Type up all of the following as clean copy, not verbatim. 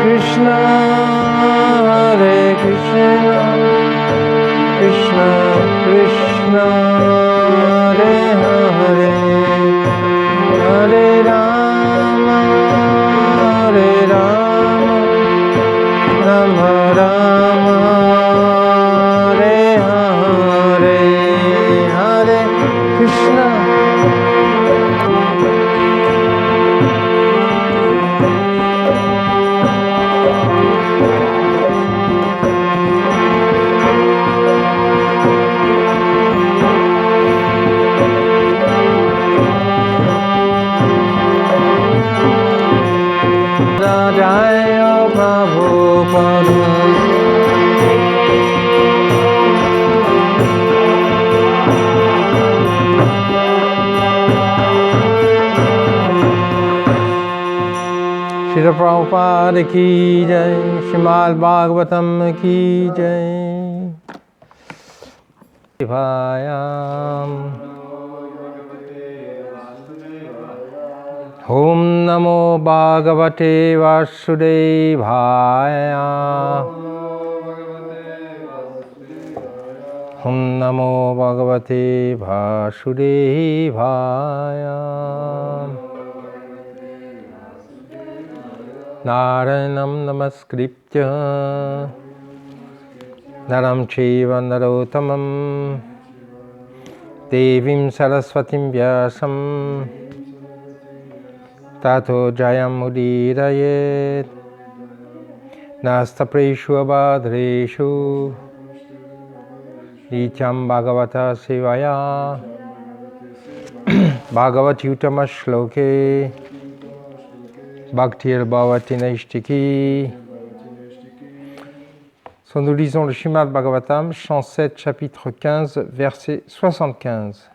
Krishna, Hare Krishna, Krishna Krishna, Hare Hare, Hare Rama, Hare Rama, Rama Rama, Hare Hare, Hare Krishna. Jaya Prabhupada. Srila Prabhupada ki jai, Srimad Bhagavatam ki jai. Vayam. Om Namo Bhagavate Vasudevaya. Om Namo Bhagavate Vasudevaya. Naranam Namaskritya Naram Chaiva Narottamam Devim Saraswatim Vyasam Tato Jayam Udirayet Nastapreshu Abhadreshu Nityam Bhagavata Sevaya Bhagavati Uttama Shloke Bhaktir Bhavati Naishtiki. Nous lisons le Srimad Bhagavatam, chant 7, chapitre 15, verset 75.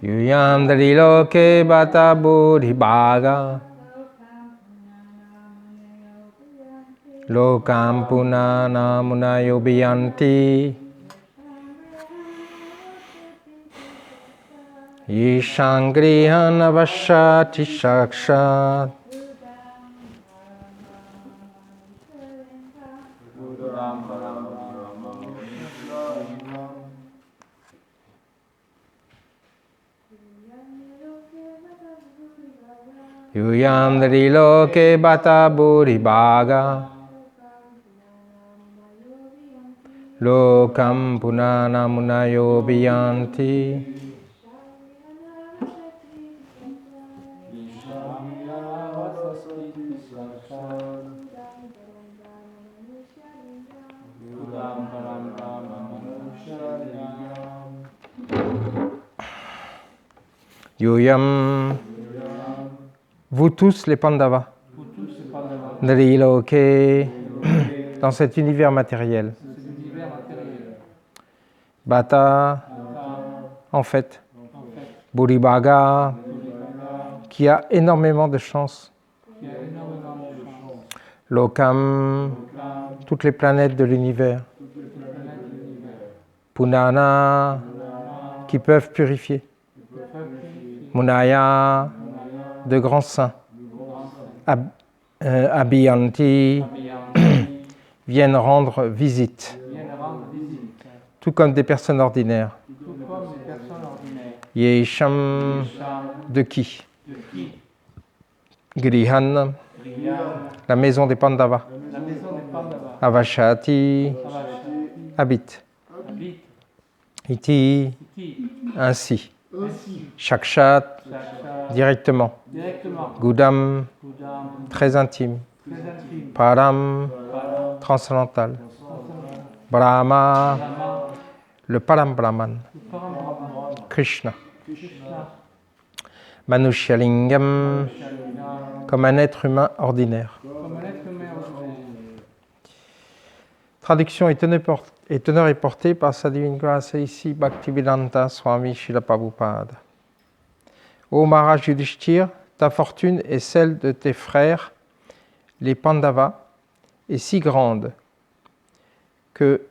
Yuyam daliloke bata bodhi bhaga lokam punana munayobiyanti Yishangrihan avashati shakshat. Yuyam daliloke bata bodhi bhaga lokam punana munayobiyanti Yuyam, vous tous les Pandavas, Nriloke, dans cet univers matériel. Bata, en fait, Bodhibhaga, qui a énormément de chance. Lokam, toutes les planètes de l'univers. Punana, qui peuvent purifier. Munaya, de grands saints. Abhiyanti, viennent rendre visite. Tout comme des personnes ordinaires. Yesham, de qui? Grihan, la maison des Pandavas. Avashati, habite. Iti, ainsi. Shakshat, directement. Gudam, très intime. Param, transcendantal. Brahma, le Param Brahman. Krishna. Manushya-lingam, comme un être humain ordinaire. Traduction et teneur est portée par sa divine grâce ici, Bhaktivedanta Swami Srila Prabhupada. Ô Maharaj Yudhishthir, ta fortune et celle de tes frères, les Pandavas, est si grande que,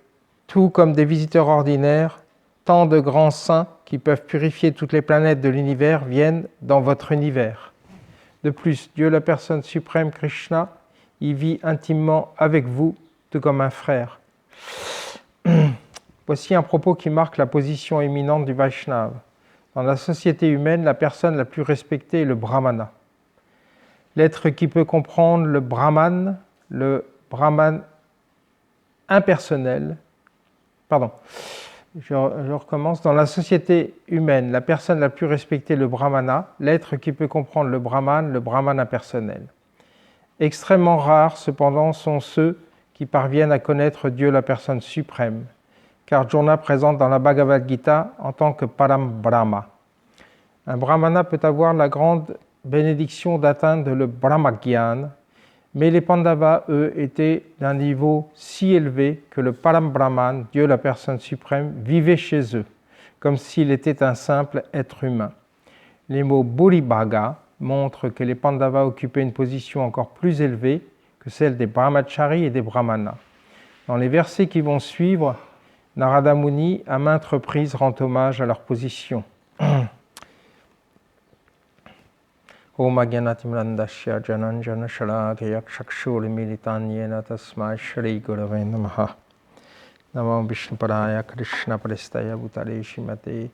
tout comme des visiteurs ordinaires, tant de grands saints qui peuvent purifier toutes les planètes de l'univers viennent dans votre univers. De plus, Dieu, la personne suprême Krishna, y vit intimement avec vous, tout comme un frère. Voici un propos qui marque la position éminente du Vaishnava. Dans la société humaine, la personne la plus respectée est le Brahmana. L'être qui peut comprendre le Brahman impersonnel. Pardon, je recommence. Dans la société humaine, la personne la plus respectée est le Brahmana, l'être qui peut comprendre le Brahman impersonnel. Extrêmement rares, cependant, sont ceux qui parviennent à connaître Dieu, la personne suprême, qu'Arjuna présente dans la Bhagavad Gita en tant que Param Brahma. Un Brahmana peut avoir la grande bénédiction d'atteindre le Brahmagyan, mais les Pandavas, eux, étaient d'un niveau si élevé que le Param Brahman, Dieu la personne suprême, vivait chez eux, comme s'il était un simple être humain. Les mots Buribhaga montrent que les Pandavas occupaient une position encore plus élevée que celle des Brahmacharis et des Brahmanas. Dans les versets qui vont suivre, Narada Muni, à maintes reprises, rend hommage à leur position. Om Agyanatimirandasya Jananjana Shalakaya Chakshurmilitanyena Tasmai Shri Gurave Namaha. Namo Vishnupadaya Krishna Prestaya Bhutale Shrimate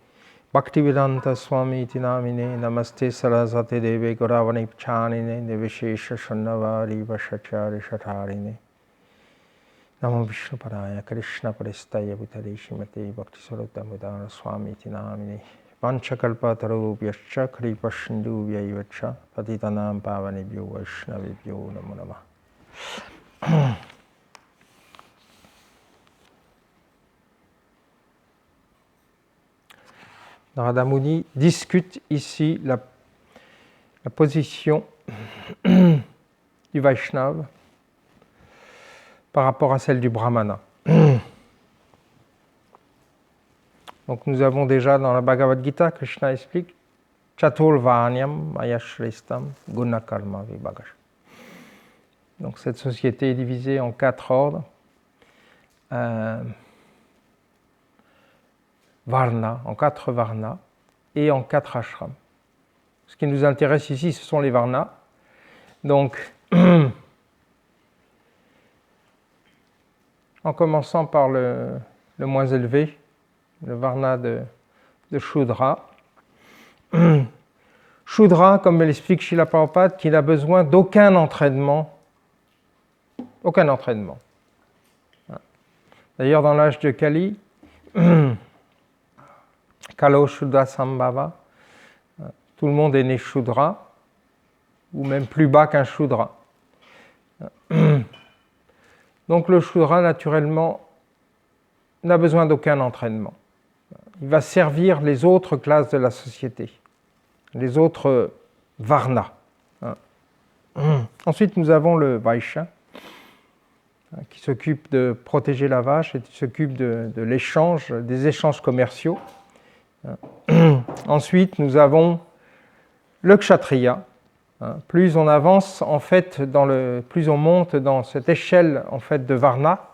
Bhaktivedanta Swami iti namine Namaste Saraswati Deve Gauravani Pachanine Nivishesha Shannavari Vashachari Shatharine. Namo Vishnupadaya Krishna Prestaya Bhutale Shrimate Bhaktisarvadhamudana Swami iti namine Vanchakalpatarubhyascha Kripasindubhyaivacha Patitanam Pavanebhyo Vaishnavebhyo Namo Namah. Narada Muni discute ici la position du Vaishnava par rapport à celle du Brahmana. Donc nous avons déjà dans la Bhagavad Gita, Krishna explique Chaturvanyam Mayashrestam Gunakarma Vibhagash. Donc cette société est divisée en 4 ordres. Varna, en 4 varnas et en 4 ashrams. Ce qui nous intéresse ici, ce sont les varnas. Donc, en commençant par le moins élevé, le varna de Shudra. Shudra, comme l'explique Srila Prabhupada, qu'il n'a besoin d'aucun entraînement. Aucun entraînement. D'ailleurs, dans l'âge de Kali, Kalo Shudra Sambhava, tout le monde est né Shudra, ou même plus bas qu'un Shudra. Donc le Shudra, naturellement, n'a besoin d'aucun entraînement. Il va servir les autres classes de la société, les autres varnas. Ensuite, nous avons le Vaishya, qui s'occupe de protéger la vache et qui s'occupe de l'échange, des échanges commerciaux. Ensuite, nous avons le Kshatriya. Plus on avance, en fait, plus on monte dans cette échelle en fait, de Varna,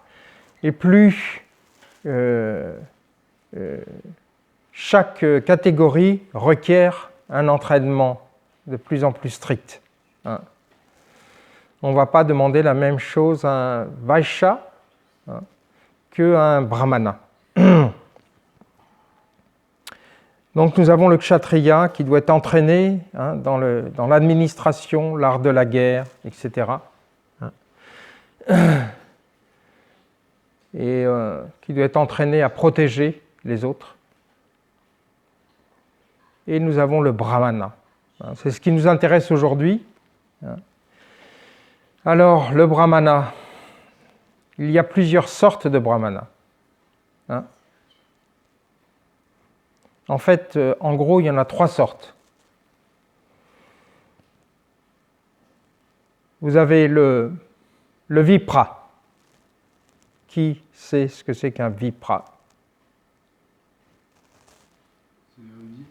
et plus chaque catégorie requiert un entraînement de plus en plus strict. On ne va pas demander la même chose à un Vaishya qu'à un Brahmana. Donc nous avons le Kshatriya qui doit être entraîné dans l'administration, l'art de la guerre, etc. Et qui doit être entraîné à protéger les autres. Et nous avons le Brahmana. C'est ce qui nous intéresse aujourd'hui. Alors, le Brahmana, il y a plusieurs sortes de Brahmana. En fait, en gros, il y en a 3 sortes. Vous avez le Vipra. Qui sait ce que c'est qu'un Vipra? C'est érudit.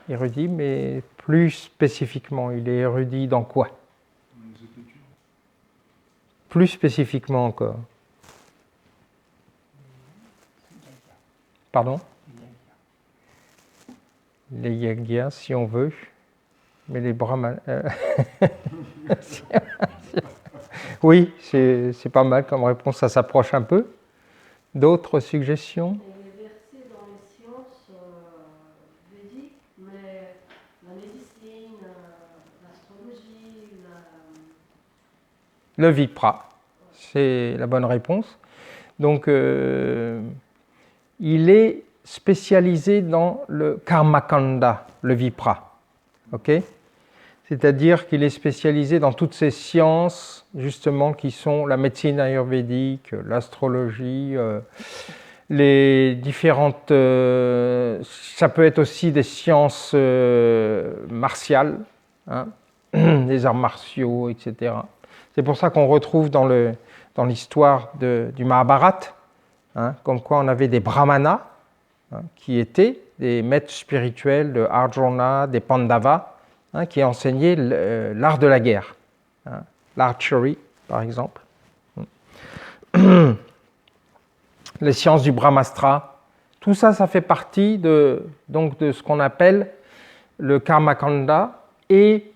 Érudit, mais plus spécifiquement, il est érudit dans quoi? Dans les Écritures. Plus spécifiquement encore. Pardon? les Yagyas, si on veut, mais les Brahmanas... Oui, c'est pas mal comme réponse, ça s'approche un peu. D'autres suggestions? Et les versets dans les sciences védiques, mais la médecine, l'astrologie, Le Vipra, c'est la bonne réponse. Donc, il est spécialisé dans le Karmakanda, le Vipra. Ok? C'est-à-dire qu'il est spécialisé dans toutes ces sciences, justement, qui sont la médecine ayurvédique, l'astrologie, les différentes... ça peut être aussi des sciences martiales, hein, les arts martiaux, etc. C'est pour ça qu'on retrouve dans l'histoire du Mahabharata, hein, comme quoi on avait des brahmanas, hein, qui étaient des maîtres spirituels de Arjuna, des Pandavas, hein, qui enseignaient l'art de la guerre, hein, l'archery par exemple. Les sciences du Brahmastra, tout ça, ça fait partie de ce qu'on appelle le Karmakanda, et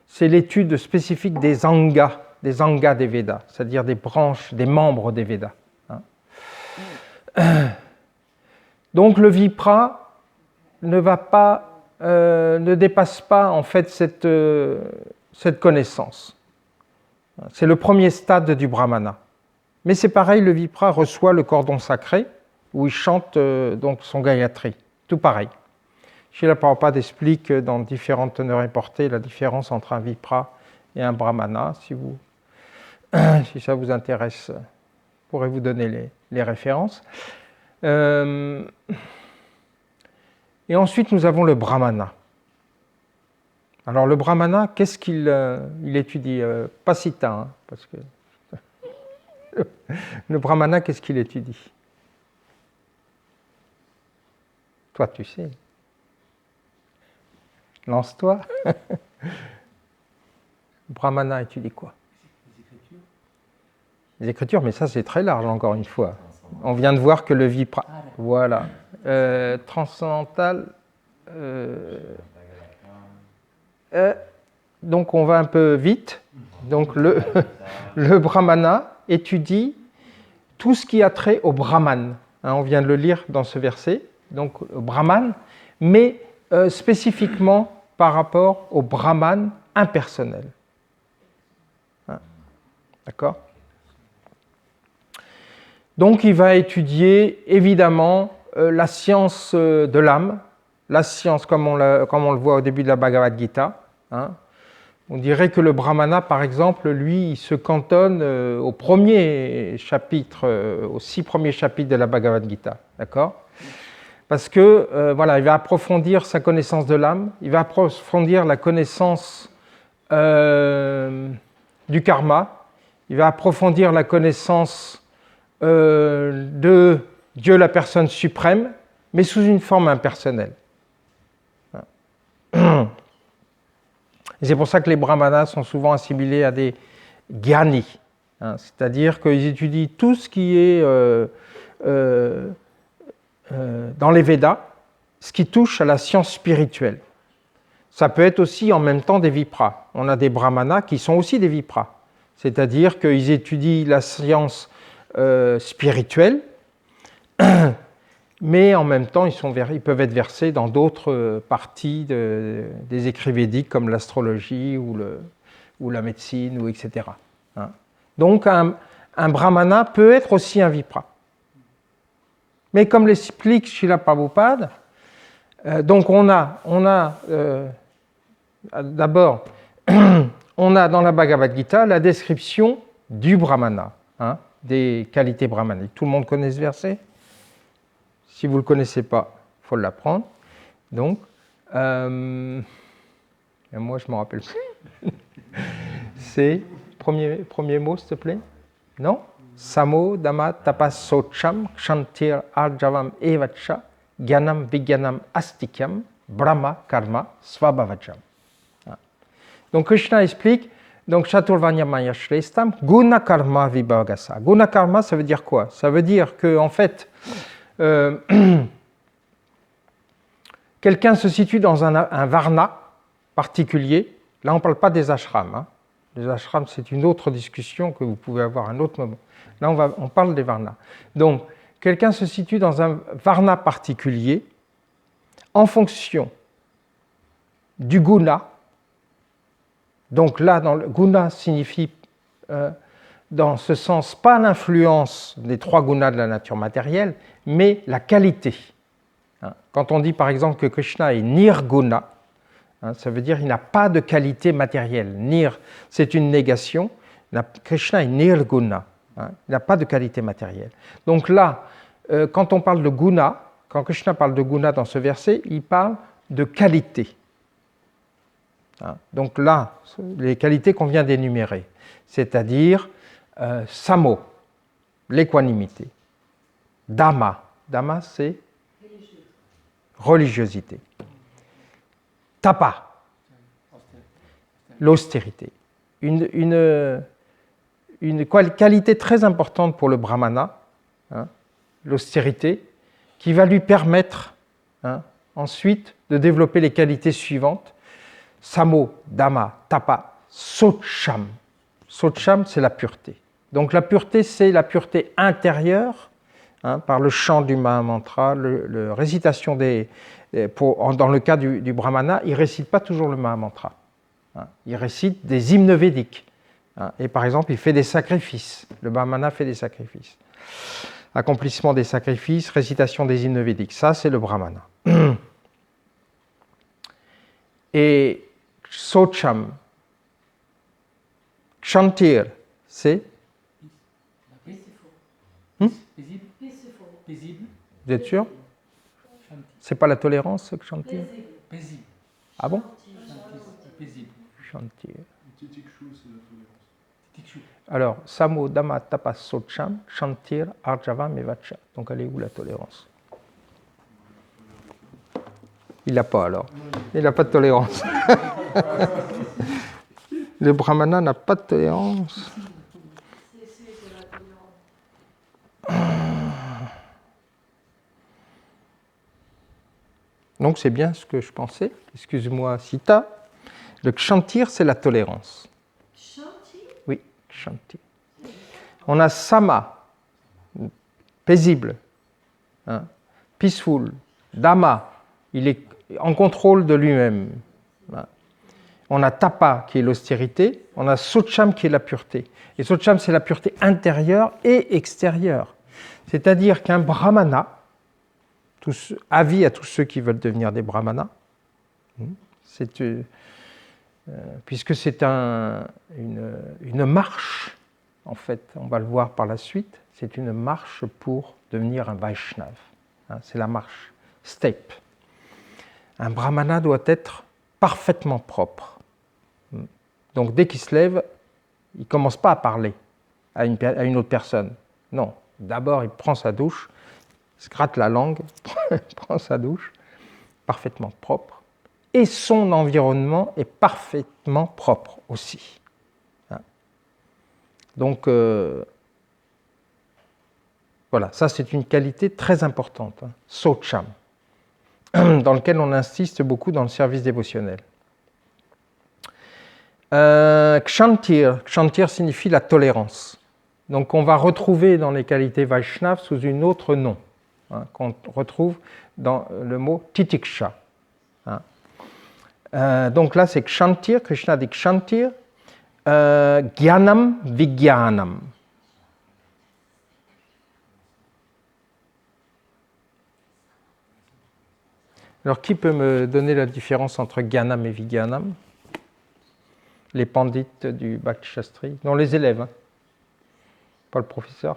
c'est l'étude spécifique des angas des Védas, c'est-à-dire des branches, des membres des Védas. Hein. Donc le Vipra ne dépasse pas en fait cette connaissance. C'est le premier stade du Brahmana. Mais c'est pareil, le Vipra reçoit le cordon sacré où il chante donc son Gayatri. Tout pareil. Srila Prabhupada explique dans différentes teneurs et portées la différence entre un Vipra et un Brahmana. Si ça vous intéresse, je pourrais vous donner les références. Et ensuite, nous avons le Brahmana. Alors, le Brahmana, qu'est-ce qu'il étudie? Pas Sita, hein, parce que... Le Brahmana, qu'est-ce qu'il étudie? Toi, tu sais. Lance-toi. Le Brahmana étudie quoi? Les Écritures. Les Écritures, mais ça, c'est très large, encore une fois. On vient de voir que le Vipra... Voilà. Transcendantal... donc, on va un peu vite. Donc, le Brahmana étudie tout ce qui a trait au Brahman. Hein, on vient de le lire dans ce verset. Donc, au Brahman, mais spécifiquement par rapport au Brahman impersonnel. Hein, d'accord? Donc, il va étudier évidemment la science de l'âme, la science comme on le voit au début de la Bhagavad Gita. Hein. On dirait que le Brahmana, par exemple, lui, il se cantonne au premier chapitre, aux 6 premiers chapitres de la Bhagavad Gita, d'accord? Parce que, voilà, il va approfondir sa connaissance de l'âme, il va approfondir la connaissance du karma, il va approfondir la connaissance de Dieu, la personne suprême, mais sous une forme impersonnelle. Et c'est pour ça que les brahmanas sont souvent assimilés à des gyani, hein, c'est-à-dire qu'ils étudient tout ce qui est dans les Védas, ce qui touche à la science spirituelle. Ça peut être aussi en même temps des vipras. On a des brahmanas qui sont aussi des vipras, c'est-à-dire qu'ils étudient la science spirituelle, mais en même temps, ils peuvent être versés dans d'autres parties des écrits védiques, comme l'astrologie ou la médecine, ou etc. Hein. Donc, un brahmana peut être aussi un vipra. Mais comme l'explique Srila Prabhupada, donc d'abord, on a dans la Bhagavad Gita la description du brahmana, hein, des qualités brahmaniques. Tout le monde connaît ce verset? Si vous ne le connaissez pas, il faut l'apprendre. Donc, moi, je ne me rappelle plus. C'est, premier mot, s'il te plaît? Non? Samo, Dhamma, Tapas, Socham, Kshantir, Arjavam, Evacha, Gyanam, Vigyanam, Astikyam, Brahma, Karma, Svabhavacham. Donc, Krishna explique, donc, Chaturvanya Maya Shrestam, Guna Karma Vibhagasa. Guna Karma, ça veut dire quoi? Ça veut dire que, en fait, quelqu'un se situe dans un varna particulier. Là, on ne parle pas des ashrams. Hein. Les ashrams, c'est une autre discussion que vous pouvez avoir à un autre moment. Là, on parle des varnas. Donc, quelqu'un se situe dans un varna particulier en fonction du guna. Donc là, dans le guna signifie, dans ce sens, pas l'influence des 3 gunas de la nature matérielle, mais la qualité. Quand on dit par exemple que Krishna est nirguna, ça veut dire qu'il n'a pas de qualité matérielle. Nir, c'est une négation. Krishna est nirguna. Il n'a pas de qualité matérielle. Donc là, quand on parle de guna, quand Krishna parle de guna dans ce verset, il parle de qualité. Donc là, les qualités qu'on vient d'énumérer, c'est-à-dire samo, l'équanimité, dhamma, dhamma c'est religiosité, tapa, l'austérité. Une qualité très importante pour le brahmana, l'austérité, qui va lui permettre ensuite de développer les qualités suivantes: samo, dhamma, tapa, socham. Socham, c'est la pureté. Donc la pureté, c'est la pureté intérieure, par le chant du Mahamantra, la récitation dans le cas du brahmana, il ne récite pas toujours le Mahamantra. Il récite des hymnes védiques. Et par exemple, il fait des sacrifices. Le brahmana fait des sacrifices. Accomplissement des sacrifices, récitation des hymnes védiques. Ça, c'est le brahmana. Et socham, kshantir, c'est Paisible. Vous êtes sûr? C'est pas la tolérance, kshantir? Paisible. Ah bon? Paisible. Kshantir. Titikshou, c'est la tolérance. Tikshu. Alors, samo, dhamma, tapa, socham, kshantir, arjavam et vacha. Donc, elle est où la tolérance? Il l'a pas alors. Il n'a pas de tolérance. Le brahmana n'a pas de tolérance. C'est la tolérance. Donc c'est bien ce que je pensais. Excuse-moi, Sita. Le kshantir, c'est la tolérance. Chantier. Oui, kshantir. On a sama, paisible, peaceful. Dhamma, il est en contrôle de lui-même. On a tapa, qui est l'austérité. On a socham, qui est la pureté. Et socham, c'est la pureté intérieure et extérieure. C'est-à-dire qu'un brahmana, avis à tous ceux qui veulent devenir des brahmanas, puisque c'est une marche, en fait, on va le voir par la suite, c'est une marche pour devenir un Vaishnav. C'est la marche, step. Un brahmana doit être parfaitement propre. Donc dès qu'il se lève, il ne commence pas à parler à une autre personne. Non, d'abord il prend sa douche, se gratte la langue, prend sa douche, parfaitement propre, et son environnement est parfaitement propre aussi. Donc, voilà, ça c'est une qualité très importante, socham, dans lequel on insiste beaucoup dans le service dévotionnel. Kshantir, kshantir signifie la tolérance. Donc on va retrouver dans les qualités Vaishnav sous un autre nom, qu'on retrouve dans le mot titiksha. Donc là c'est kshantir, Krishna dit kshantir, gyanam vigyanam. Alors qui peut me donner la différence entre gyanam et vigyanam? Les pandits du Bhakti Shastri, non les élèves, pas le professeur.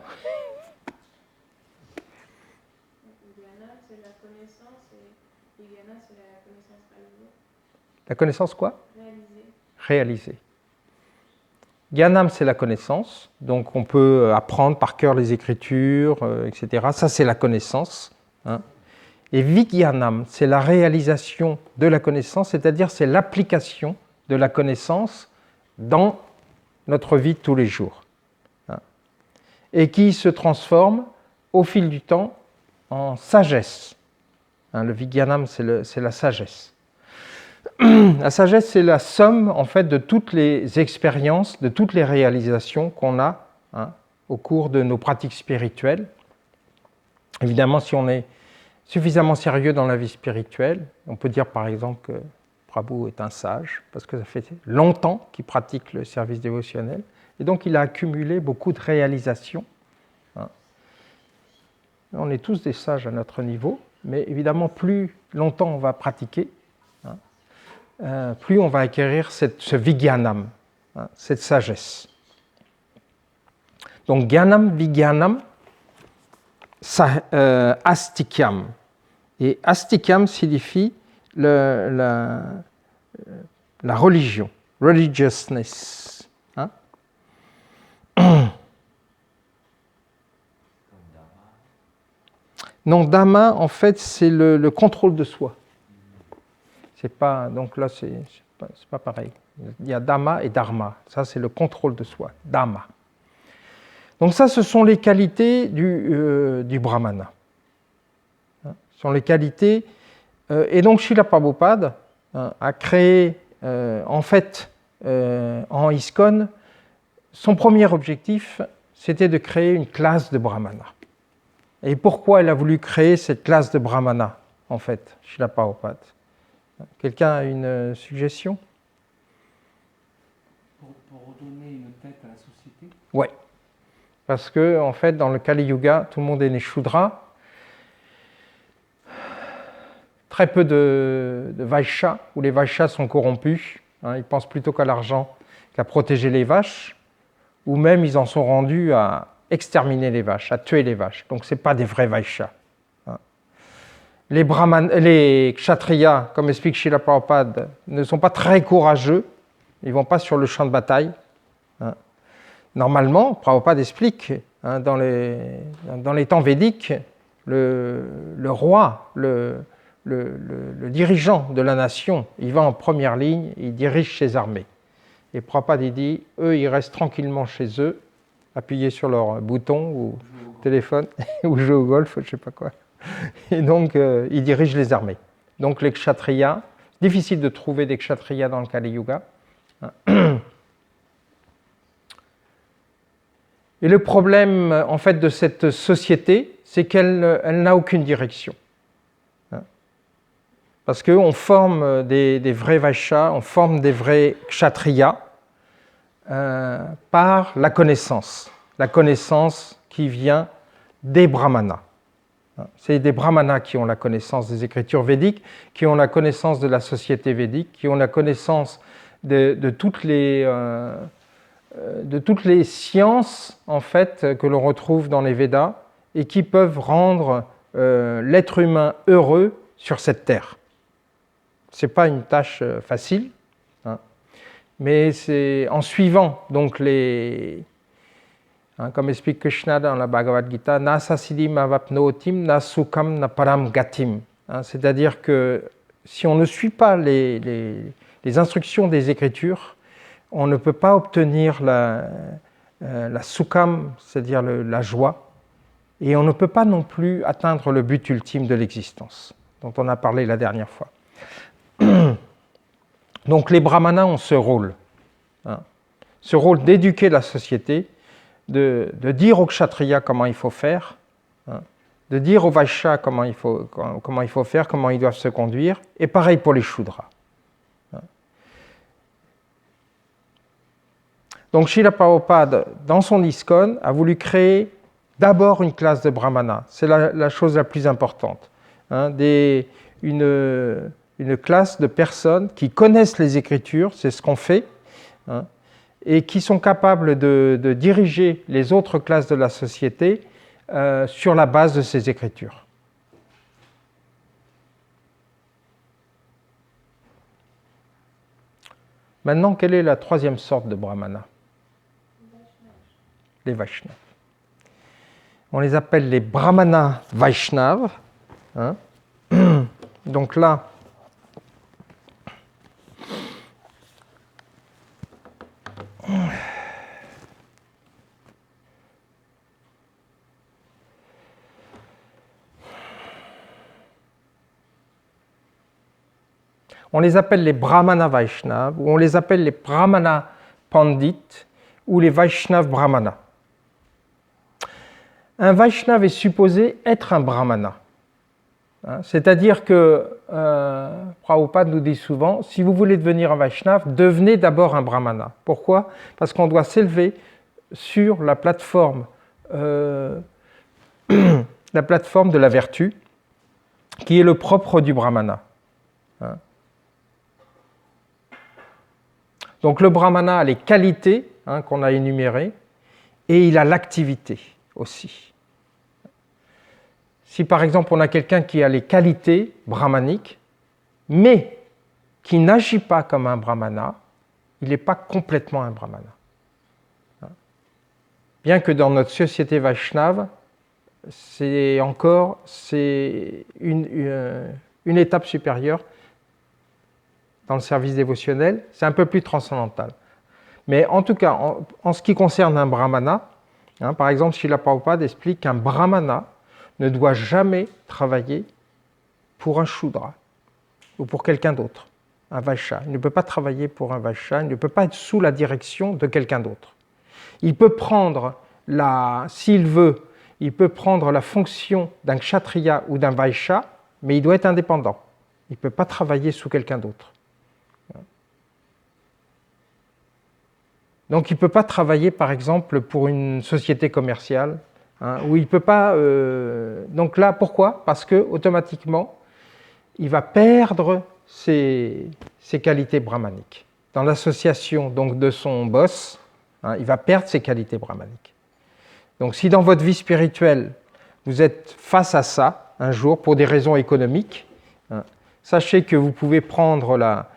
Jnana, c'est la connaissance et Jnana, c'est la connaissance réalisée. La connaissance quoi? Réalisée. Réalisée. Gyanam, c'est la connaissance, donc on peut apprendre par cœur les écritures, etc. Ça, c'est la connaissance. Et Vijnanam, c'est la réalisation de la connaissance, c'est-à-dire c'est l'application de la connaissance dans notre vie de tous les jours. Et qui se transforme au fil du temps en sagesse. Le Vijnanam, c'est la sagesse. La sagesse, c'est la somme, en fait, de toutes les expériences, de toutes les réalisations qu'on a au cours de nos pratiques spirituelles. Évidemment, si on est suffisamment sérieux dans la vie spirituelle, on peut dire par exemple que Prabhu est un sage, parce que ça fait longtemps qu'il pratique le service dévotionnel, et donc il a accumulé beaucoup de réalisations. On est tous des sages à notre niveau, mais évidemment, plus longtemps on va pratiquer, plus on va acquérir ce Vijnanam, cette sagesse. Donc, Jnanam, Vijnanam, Astikyam. Et Astikyam signifie la religion, religiousness. Non, Dhamma, en fait, c'est le contrôle de soi. C'est pas, donc là, c'est pas pareil. Il y a Dhamma et Dharma. Ça, c'est le contrôle de soi, Dhamma. Donc ça, ce sont les qualités du brahmana. Ce sont les qualités. Et donc, Srila Prabhupada a créé, en fait, en ISKCON, son premier objectif, c'était de créer une classe de brahmana. Et pourquoi elle a voulu créer cette classe de brahmana, en fait, Srila Prabhupada? Quelqu'un a une suggestion? Pour redonner une tête à la société. Oui. Parce que, en fait, dans le Kali Yuga, tout le monde est né Shudra. Très peu de Vaishyas, où les Vaishyas sont corrompus. Ils pensent plutôt qu'à l'argent, qu'à protéger les vaches. Ou même, ils en sont rendus à exterminer les vaches, à tuer les vaches. Donc, ce n'est pas des vrais Vaishyas. Les Kshatriyas, comme explique Srila Prabhupada, ne sont pas très courageux. Ils ne vont pas sur le champ de bataille. Normalement, Prabhupada explique, dans les temps védiques, le roi, le dirigeant de la nation, il va en première ligne, il dirige ses armées. Et Prabhupada, il dit, eux, ils restent tranquillement chez eux, appuyés sur leur bouton ou téléphone, ou jouer au golf, je ne sais pas quoi. Et donc, ils dirigent les armées. Donc, les Kshatriyas, difficile de trouver des Kshatriyas dans le Kali Yuga. Et le problème, en fait, de cette société, c'est qu'elle n'a aucune direction. Parce qu'on forme des vrais Vaishyas, on forme des vrais Kshatriyas par la connaissance qui vient des brahmanas. C'est des brahmanas qui ont la connaissance des écritures védiques, qui ont la connaissance de la société védique, qui ont la connaissance de toutes les sciences, en fait, que l'on retrouve dans les Védas et qui peuvent rendre l'être humain heureux sur cette terre. Ce n'est pas une tâche facile, mais c'est en suivant donc comme explique Krishna dans la Bhagavad Gita, na sasidim avapnotim, na sukham, na param gatim. C'est-à-dire que si on ne suit pas les instructions des Écritures, on ne peut pas obtenir la sukham, c'est-à-dire la joie, et on ne peut pas non plus atteindre le but ultime de l'existence, dont on a parlé la dernière fois. Donc les brahmanas ont ce rôle d'éduquer la société, de dire aux kshatriyas comment il faut faire, de dire aux vaishyas comment il faut faire, comment ils doivent se conduire, et pareil pour les shudras. Donc Srila Prabhupada, dans son ISKCON, a voulu créer d'abord une classe de brahmanas. C'est la chose la plus importante. Une classe de personnes qui connaissent les Écritures, c'est ce qu'on fait, et qui sont capables de diriger les autres classes de la société sur la base de ces Écritures. Maintenant, quelle est la troisième sorte de brahmana? Les Vaishnavas. On les appelle les brahmanas Vaishnavas. Donc là, on les appelle les Brahmana Vaishnavas, ou on les appelle les Brahmana Pandit, ou les Vaishnav Brahmana. Un Vaishnav est supposé être un Brahmana. C'est-à-dire que Prabhupada nous dit souvent, si vous voulez devenir un Vaishnav, devenez d'abord un Brahmana. Pourquoi? Parce qu'on doit s'élever sur la plateforme de la vertu, qui est le propre du Brahmana. Donc le Brahmana a les qualités qu'on a énumérées, et il a l'activité aussi. Si par exemple on a quelqu'un qui a les qualités brahmaniques, mais qui n'agit pas comme un brahmana, il n'est pas complètement un brahmana. Bien que dans notre société vaishnave, c'est une étape supérieure dans le service dévotionnel, c'est un peu plus transcendantal. Mais en tout cas, en ce qui concerne un brahmana, par exemple, Srila Prabhupada explique qu'un brahmana ne doit jamais travailler pour un Shudra ou pour quelqu'un d'autre, un Vaishya. Il ne peut pas travailler pour un Vaishya, il ne peut pas être sous la direction de quelqu'un d'autre. Il peut prendre, s'il veut, il peut prendre la fonction d'un Kshatriya ou d'un Vaishya, mais il doit être indépendant. Il ne peut pas travailler sous quelqu'un d'autre. Donc il ne peut pas travailler, par exemple, pour une société commerciale, où il ne peut pas... Donc là, pourquoi? Parce que automatiquement, il va perdre ses qualités brahmaniques. Dans l'association donc, de son boss, il va perdre ses qualités brahmaniques. Donc si dans votre vie spirituelle, vous êtes face à ça, un jour, pour des raisons économiques, sachez que vous pouvez prendre la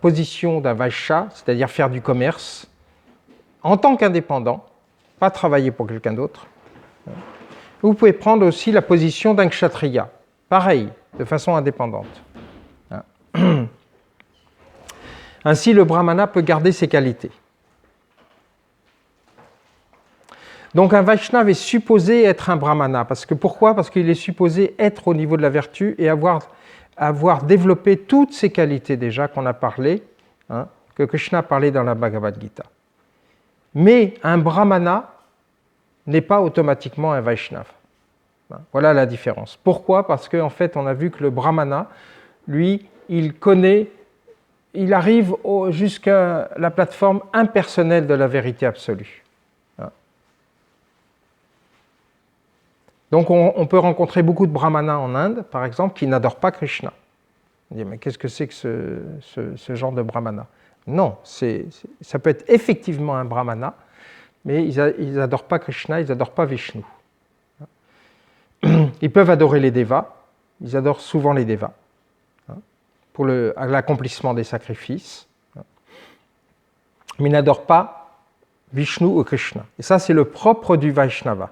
position d'un Vaishya, c'est-à-dire faire du commerce, en tant qu'indépendant, pas travailler pour quelqu'un d'autre. Vous pouvez prendre aussi la position d'un Kshatriya, pareil, de façon indépendante. Ainsi, le Brahmana peut garder ses qualités. Donc un Vaishnava est supposé être un Brahmana. Pourquoi? Parce qu'il est supposé être au niveau de la vertu et avoir développé toutes ces qualités déjà qu'on a parlé, que Krishna a parlé dans la Bhagavad Gita. Mais un Brahmana n'est pas automatiquement un Vaishnava. Voilà la différence. Pourquoi? Parce qu'en fait, on a vu que le Brahmana, lui, il arrive jusqu'à la plateforme impersonnelle de la vérité absolue. Donc on peut rencontrer beaucoup de brahmanas en Inde, par exemple, qui n'adorent pas Krishna. On dit, mais qu'est-ce que c'est que ce genre de brahmana? Non, ça peut être effectivement un brahmana, mais ils n'adorent pas Krishna, ils n'adorent pas Vishnu. Ils peuvent adorer les devas, ils adorent souvent les devas, pour l'accomplissement des sacrifices, mais ils n'adorent pas Vishnu ou Krishna. Et ça, c'est le propre du Vaishnava.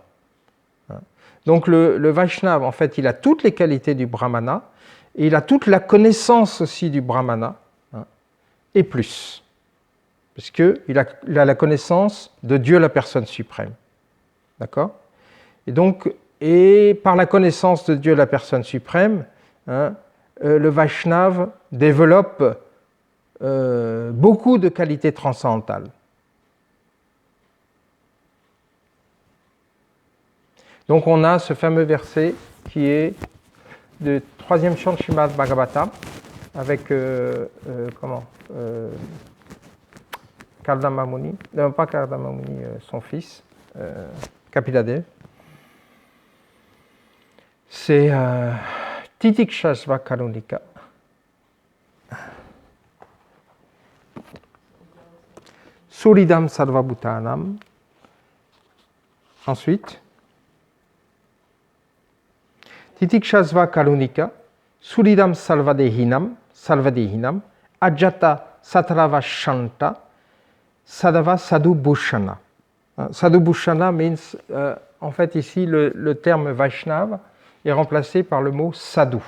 Donc le Vaishnava, en fait, il a toutes les qualités du Brahmana, et il a toute la connaissance aussi du Brahmana, et plus. Puisqu'il a la connaissance de Dieu, la personne suprême. D'accord? Et par la connaissance de Dieu, la personne suprême, le Vaishnava développe beaucoup de qualités transcendantales. Donc on a ce fameux verset qui est du 3e chant de Srimad Bhagavatam avec Kardama Muni, non pas Kardama Muni, son fils, Kapila-dev. C'est Titikshasva Karunika. Suridam Sarvabhutanam. Ensuite, Titikshasva Karunika, Suridam Salvadehinam, Ajata Satrava Shanta, Sadava Sadhu Bhushana. Sadhu Bhushana means, en fait ici le terme Vaishnava est remplacé par le mot Sadhu.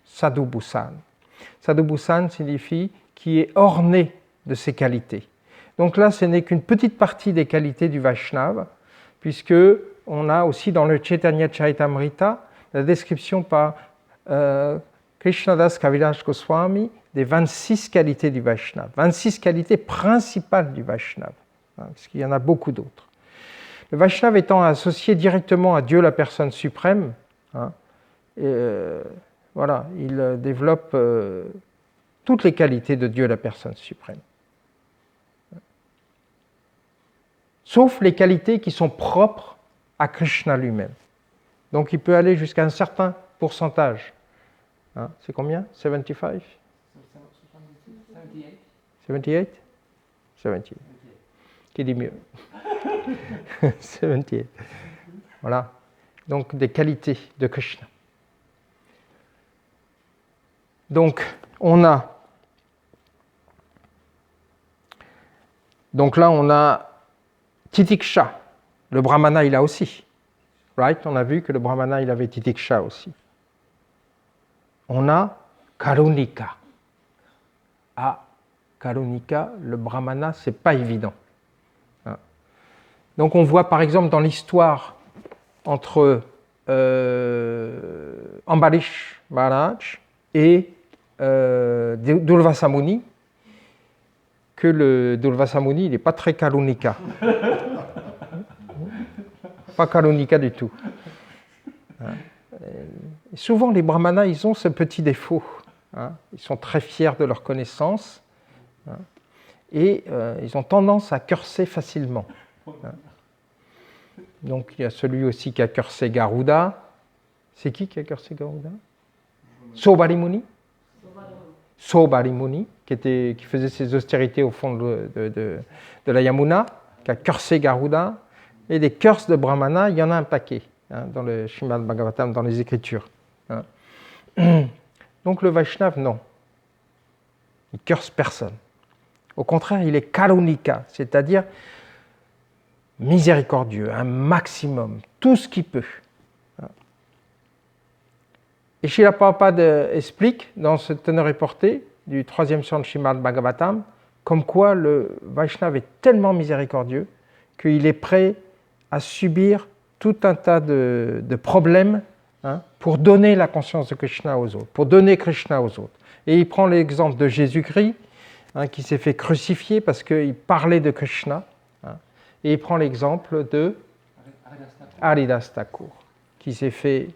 Sadhu Bhusan. Sadhu Bhusan signifie qui est orné de ses qualités. Donc là, ce n'est qu'une petite partie des qualités du Vaishnava, puisque on a aussi dans le Chaitanya Charitamrita la description par Krishnadas Kaviraj Goswami des 26 qualités du Vaishnava, 26 qualités principales du Vaishnava, parce qu'il y en a beaucoup d'autres. Le Vaishnava étant associé directement à Dieu, la personne suprême, voilà, il développe toutes les qualités de Dieu, la personne suprême. Sauf les qualités qui sont propres à Krishna lui-même. Donc il peut aller jusqu'à un certain pourcentage. C'est combien? 75? 78. 78? 78. Qui dit mieux? 78. Voilà. Donc des qualités de Krishna. Donc on a. Donc là on a Titiksha. Le Brahmana il a aussi. Right? On a vu que le Brahmana il avait Titiksha aussi. On a Karunika. Ah, Karunika, le Brahmana, c'est pas évident. Donc on voit par exemple dans l'histoire entre Ambarish Maharaj et Durvasa Muni que le Durvasa Muni, il n'est pas très Karunika. Pas Karunika du tout. Et souvent, les brahmanas, ils ont ce petit défaut. Ils sont très fiers de leur connaissance et ils ont tendance à curser facilement. Donc, il y a celui aussi qui a cursé Garuda. C'est qui a cursé Garuda? Sobari Muni. Sobari Muni, qui faisait ses austérités au fond de la Yamuna, qui a cursé Garuda. Et des curses de brahmana, il y en a un paquet. Dans le Srimad Bhagavatam, dans les Écritures. Donc le Vaishnava, non. Il ne curse personne. Au contraire, il est karunika, c'est-à-dire miséricordieux, un maximum, tout ce qu'il peut. Et Srila Prabhupada explique, dans ce teneur et portée du 3e chant de Srimad Bhagavatam, comme quoi le Vaishnava est tellement miséricordieux qu'il est prêt à subir tout un tas de problèmes pour donner la conscience de Krishna aux autres, pour donner Krishna aux autres. Et il prend l'exemple de Jésus-Christ, qui s'est fait crucifier parce qu'il parlait de Krishna, et il prend l'exemple de Haridas Thakur, qui s'est fait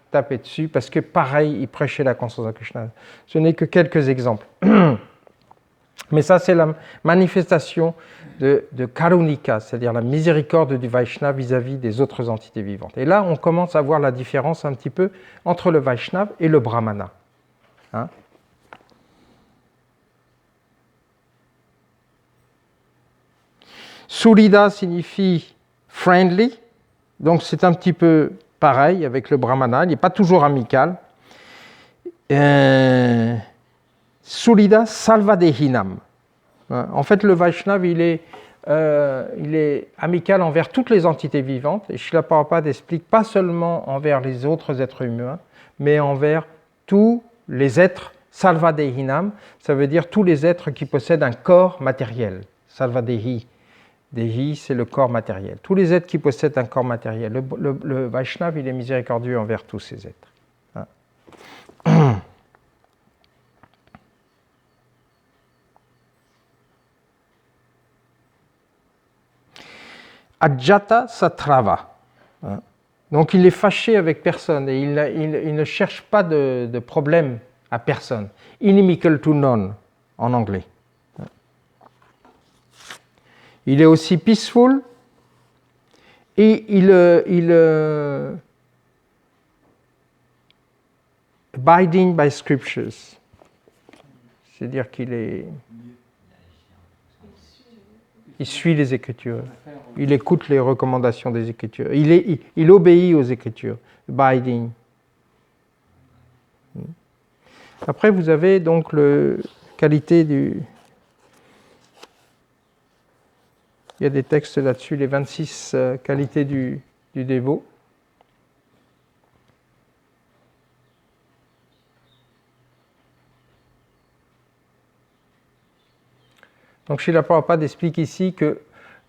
taper dessus parce que pareil, il prêchait la conscience de Krishna. Ce n'est que quelques exemples. Mais ça, c'est la manifestation de Karunika, c'est-à-dire la miséricorde du Vaishnava vis-à-vis des autres entités vivantes. Et là, on commence à voir la différence un petit peu entre le Vaishnava et le Brahmana. Surida signifie friendly, donc c'est un petit peu pareil avec le Brahmana, il n'est pas toujours amical. Surida salvadehinam. En fait, le Vaishnava, il est amical envers toutes les entités vivantes. Et Srila Prabhupada explique pas seulement envers les autres êtres humains, mais envers tous les êtres salvadehinam. Ça veut dire tous les êtres qui possèdent un corps matériel. Salvadehi. Dehi, c'est le corps matériel. Tous les êtres qui possèdent un corps matériel. Le Vaishnava, il est miséricordieux envers tous ces êtres. Ajata satrava. Donc il est fâché avec personne et il ne cherche pas de problème à personne. Inimical to none en anglais. Il est aussi peaceful et il abiding by scriptures. C'est-à-dire il suit les Écritures. Il écoute les recommandations des Écritures. Il obéit aux Écritures. Abiding. Après, vous avez donc la qualité du... Il y a des textes là-dessus, les 26 qualités du dévot. Donc Srila Prabhupada explique ici que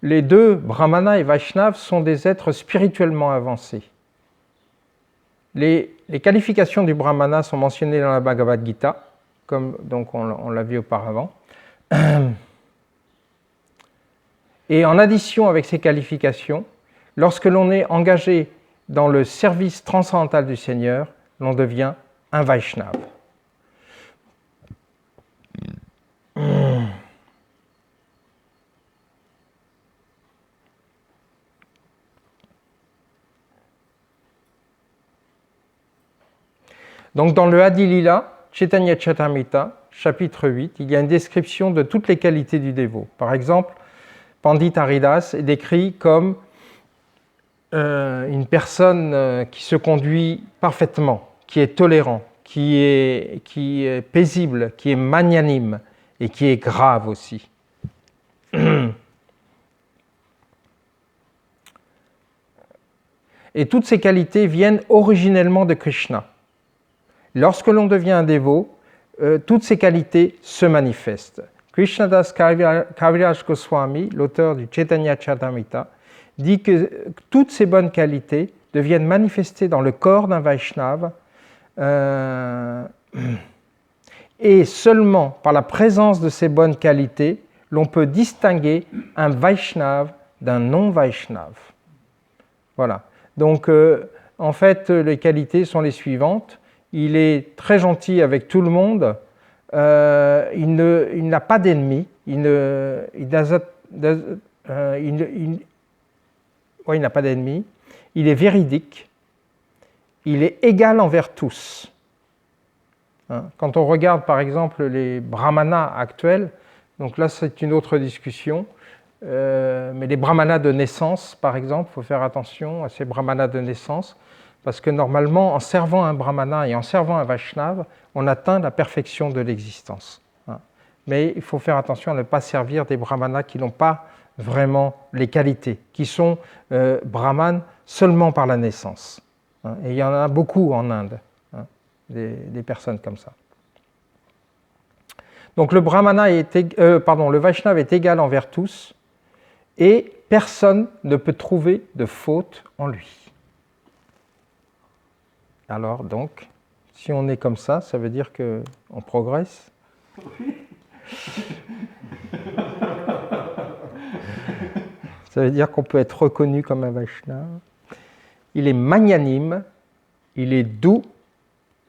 les deux, Brahmana et Vaishnava, sont des êtres spirituellement avancés. les qualifications du brahmana sont mentionnées dans la Bhagavad Gita, comme donc on l'a vu auparavant. Et en addition avec ces qualifications, lorsque l'on est engagé dans le service transcendantal du Seigneur, l'on devient un Vaishnava. Donc dans le Adi Lila, Chaitanya Charitamrita, chapitre 8, il y a une description de toutes les qualités du dévot. Par exemple, Pandit Haridas est décrit comme une personne qui se conduit parfaitement, qui est tolérant, qui est paisible, qui est magnanime et qui est grave aussi. Et toutes ces qualités viennent originellement de Krishna. Lorsque l'on devient un dévot, toutes ces qualités se manifestent. Krishnadas Kaviraj Goswami, l'auteur du Chaitanya Charitamrita, dit que toutes ces bonnes qualités deviennent manifestées dans le corps d'un Vaishnava et seulement par la présence de ces bonnes qualités, l'on peut distinguer un Vaishnava d'un non-Vaishnava. Voilà. Donc, en fait, les qualités sont les suivantes. Il est très gentil avec tout le monde. Il n'a pas d'ennemis. Il n'a pas d'ennemis. Il est véridique. Il est égal envers tous. Quand on regarde par exemple les brahmanas actuels, donc là c'est une autre discussion, mais les brahmanas de naissance par exemple, il faut faire attention à ces brahmanas de naissance, parce que normalement en servant un brahmana et en servant un vaishnava, on atteint la perfection de l'existence. Mais il faut faire attention à ne pas servir des brahmanas qui n'ont pas vraiment les qualités, qui sont brahmanes seulement par la naissance. Et il y en a beaucoup en Inde. Des personnes comme ça. Donc le le Vaishnava est égal envers tous et personne ne peut trouver de faute en lui. Alors donc, si on est comme ça veut dire qu'on progresse. Ça veut dire qu'on peut être reconnu comme un Vaishnava. Il est magnanime, il est doux,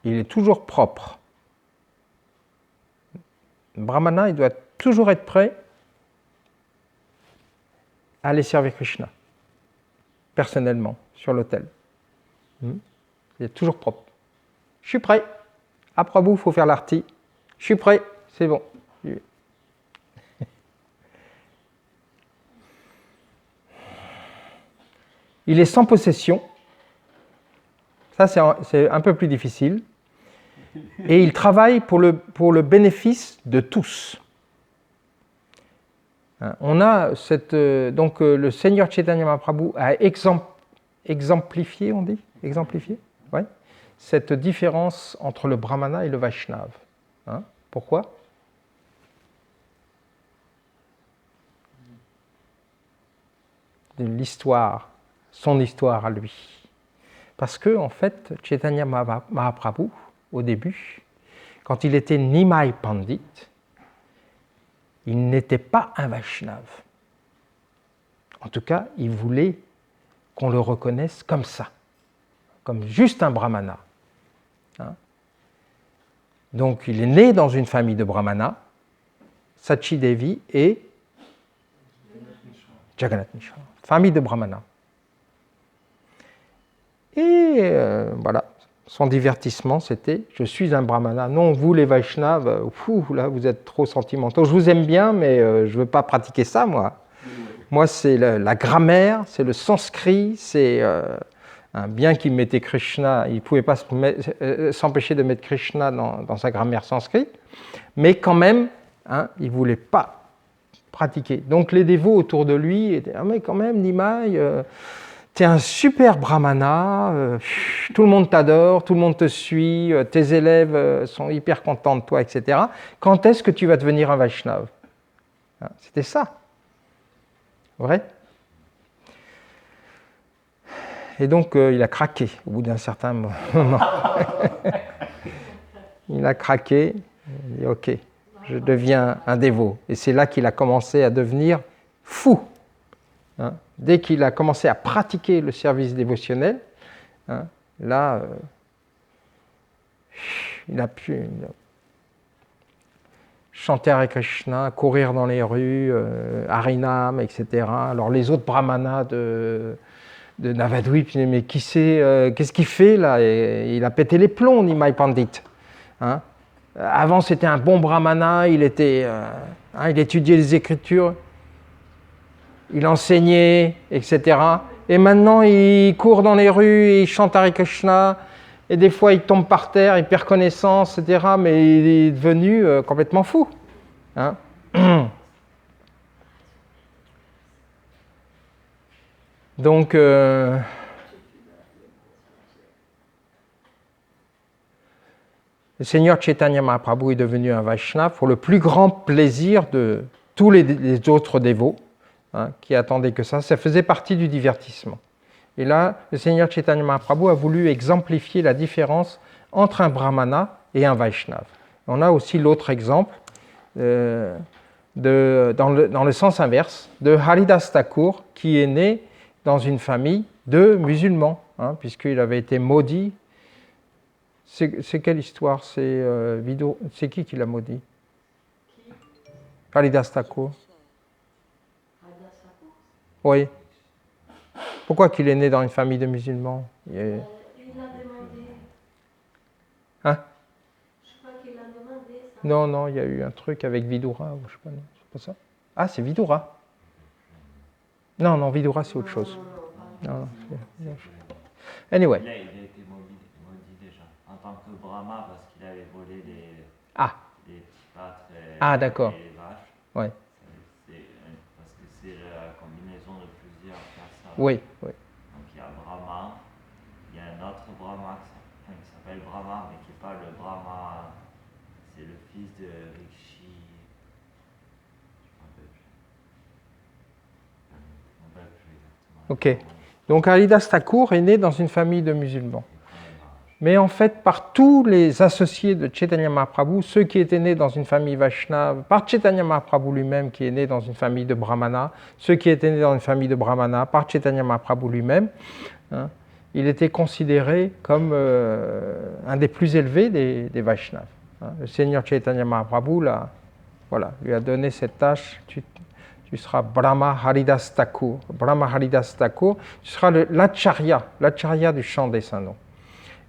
il est toujours propre. Le brahmana, il doit toujours être prêt à aller servir Krishna, personnellement, sur l'autel. Il est toujours propre. Je suis prêt. À Prabhu, il faut faire l'arti. Je suis prêt, c'est bon. Il est sans possession. Ça, c'est un peu plus difficile. Et il travaille pour le bénéfice de tous. On a donc le Seigneur Chaitanya Mahaprabhu a exemplifié, on dit exemplifié, ouais, cette différence entre le brahmana et le vaishnava. Pourquoi? L'histoire, son histoire à lui. Parce que, en fait, Chaitanya Mahaprabhu, au début, quand il était Nimai Pandit, il n'était pas un Vaishnava. En tout cas, il voulait qu'on le reconnaisse comme ça, comme juste un Brahmana. Donc, il est né dans une famille de Brahmana, Sachi Devi et Jagannath Mishra, famille de Brahmana. Et voilà, son divertissement, c'était « Je suis un brahmana ». Non, vous les Vaishnavas, là, vous êtes trop sentimentaux. Je vous aime bien, mais je ne veux pas pratiquer ça, moi. Moi, c'est la grammaire, c'est le sanskrit, c'est bien qu'il mettait Krishna, il ne pouvait pas s'empêcher de mettre Krishna dans sa grammaire sanskrit, mais quand même, il ne voulait pas pratiquer. Donc les dévots autour de lui étaient « Ah mais quand même, Nimai, t'es un super brahmana, tout le monde t'adore, tout le monde te suit, tes élèves sont hyper contents de toi, etc. Quand est-ce que tu vas devenir un Vaishnava ?» C'était ça. Vrai ? Et donc, il a craqué au bout d'un certain moment. Il a craqué, il dit « Ok, je deviens un dévot ». Et c'est là qu'il a commencé à devenir fou. Hein. Dès qu'il a commencé à pratiquer le service dévotionnel, hein, là, il a pu chanter Hare Krishna, courir dans les rues, Harinam, etc. Alors les autres brahmanas de Navadvip, mais qui sait, qu'est-ce qu'il fait là? Et il a pété les plombs, Nimai Pandit. Hein. Avant, c'était un bon brahmana, il étudiait les Écritures, il enseignait, etc. Et maintenant, il court dans les rues, il chante Hare Krishna, et des fois, il tombe par terre, il perd connaissance, etc. Mais il est devenu complètement fou. Hein. Donc, le Seigneur Chaitanya Mahaprabhu est devenu un Vaishnava pour le plus grand plaisir de tous les autres dévots, hein, qui attendaient que ça. Ça faisait partie du divertissement. Et là, le Seigneur Chaitanya Mahaprabhu a voulu exemplifier la différence entre un brahmana et un Vaishnava. On a aussi l'autre exemple, dans le sens inverse, de Haridas Thakur, qui est né dans une famille de musulmans, hein, puisqu'il avait été maudit. C'est quelle histoire? C'est qui l'a maudit? Haridas Thakur. Oui. Pourquoi qu'il est né dans une famille de musulmans? Il l'a demandé. Hein? Je crois qu'il l'a demandé ça. Non, il y a eu un truc avec Vidura, ou je sais pas, non, c'est pas ça? Ah, c'est Vidura. Non, Vidura, c'est autre chose. Non. Anyway. Il a été maudit déjà, en tant que Brahma, parce qu'il avait volé les petits pâtres et d'accord. les vaches. Ouais. Parce que c'est la combinaison de plusieurs personnes. Oui. Donc il y a Brahma, il y a un autre Brahma qui s'appelle Brahma, mais qui n'est pas le Brahma, c'est le fils de Rishi. Je ne me rappelle plus exactement. Ok. Donc Haridas Thakur est né dans une famille de musulmans. Mais en fait, par tous les associés de Chaitanya Mahaprabhu, ceux qui étaient nés dans une famille Vaishnava, par Chaitanya Mahaprabhu lui-même qui est né dans une famille de Brahmana, ceux qui étaient nés dans une famille de Brahmana, par Chaitanya Mahaprabhu lui-même, hein, il était considéré comme un des plus élevés des Vaishnavas. Hein. Le Seigneur Chaitanya Mahaprabhu lui a donné cette tâche. Tu seras Brahma Haridas Thakur. Brahma Haridas Thakur, tu seras l'acharya du chant des saints noms.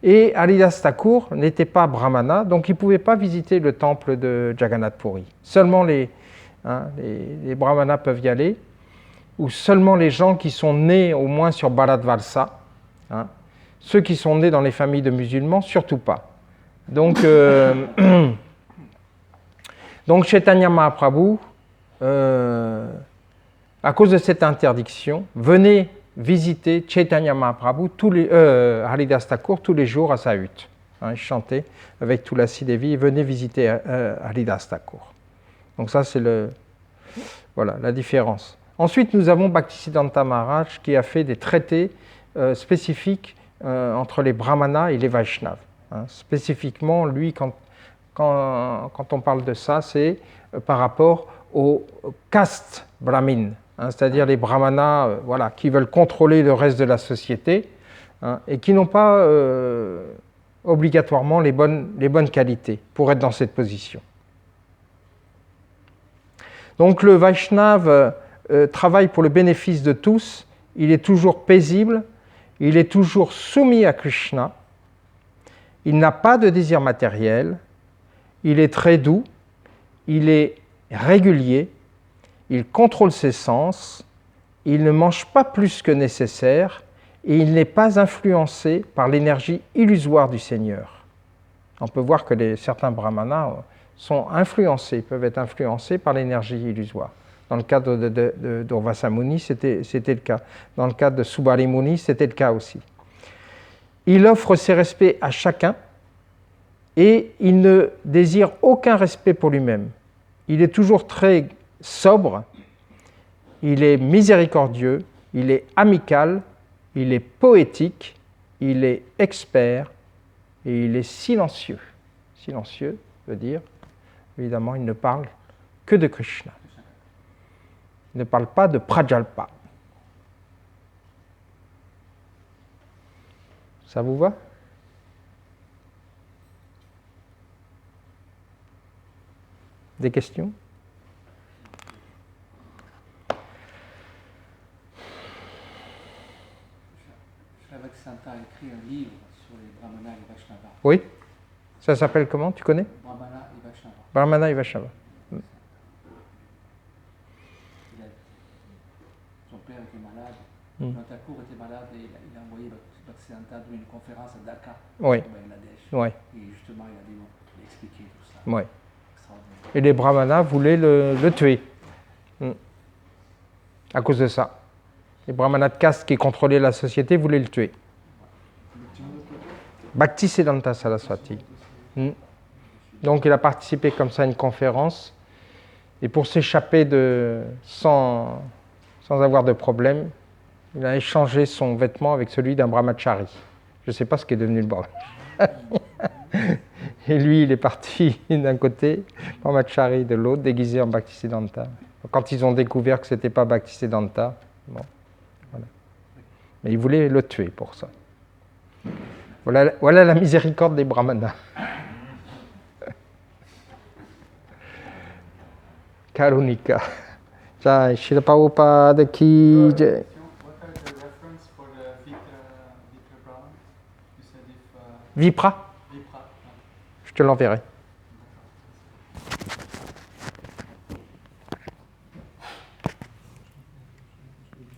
Et Haridas Thakur n'était pas brahmana, donc il ne pouvait pas visiter le temple de Jagannath Puri. Seulement les brahmanas peuvent y aller, ou seulement les gens qui sont nés au moins sur Bharatvalsa. Hein. Ceux qui sont nés dans les familles de musulmans, surtout pas. Donc Chaitanya Mahaprabhu, à cause de cette interdiction, venez visiter Chaitanya Mahaprabhu, Haridas Thakur, tous les jours à sa hutte. Hein, il chantait avec Tulasi Devi, venez visiter Haridas Thakur. Donc ça, c'est la différence. Ensuite, nous avons Bhaktisiddhanta Maharaj qui a fait des traités spécifiques entre les brahmanas et les vaishnavas. Hein. Spécifiquement, lui, quand on parle de ça, c'est par rapport aux castes brahmines, hein, c'est-à-dire les brahmanas qui veulent contrôler le reste de la société, hein, et qui n'ont pas obligatoirement les bonnes qualités pour être dans cette position. Donc le Vaishnava travaille pour le bénéfice de tous, il est toujours paisible, il est toujours soumis à Krishna, il n'a pas de désir matériel, il est très doux, il est régulier, il contrôle ses sens, il ne mange pas plus que nécessaire et il n'est pas influencé par l'énergie illusoire du Seigneur. On peut voir que certains brahmanas peuvent être influencés par l'énergie illusoire. Dans le cadre de Durvasa Muni, c'était le cas. Dans le cadre de Subali Muni, c'était le cas aussi. Il offre ses respects à chacun et il ne désire aucun respect pour lui-même. Il est toujours très sobre, il est miséricordieux, il est amical, il est poétique, il est expert et il est silencieux. Silencieux veut dire, évidemment, il ne parle que de Krishna. Il ne parle pas de Prajalpa. Ça vous va? Des questions? Santa a écrit un livre sur les Brahmanas et Vaishnavas. Oui. Ça s'appelle comment? Tu connais? Brahmana et Vaishnava. Brahmana et Vaishnava. Il a- Son père était malade. Quand Thakur était malade, et il a envoyé Bhaktisiddhanta donner une conférence à Dhaka, Oui. au Bangladesh. Oui. Et justement, il a expliqué tout ça. Oui. Extraordinaire. Et les brahmanas voulaient le tuer. À cause de ça. Les brahmanas de caste qui contrôlaient la société voulaient le tuer. Bhaktisiddhanta Saraswati. Donc il a participé comme ça à une conférence. Et pour s'échapper sans avoir de problème, il a échangé son vêtement avec celui d'un brahmachari. Je ne sais pas ce qui est devenu le brahmachari. Et lui, il est parti d'un côté, brahmachari de l'autre, déguisé en Bhaktisiddhanta. Quand ils ont découvert que ce n'était pas Bhaktisiddhanta, bon, voilà. Mais ils voulaient le tuer pour ça. Voilà la miséricorde des brahmanas. Karunika. Jai Srila Prabhupada ki jai. What are the reference for the Vitra Brahman? You said if Vipra, Vipra. je te l'enverrai.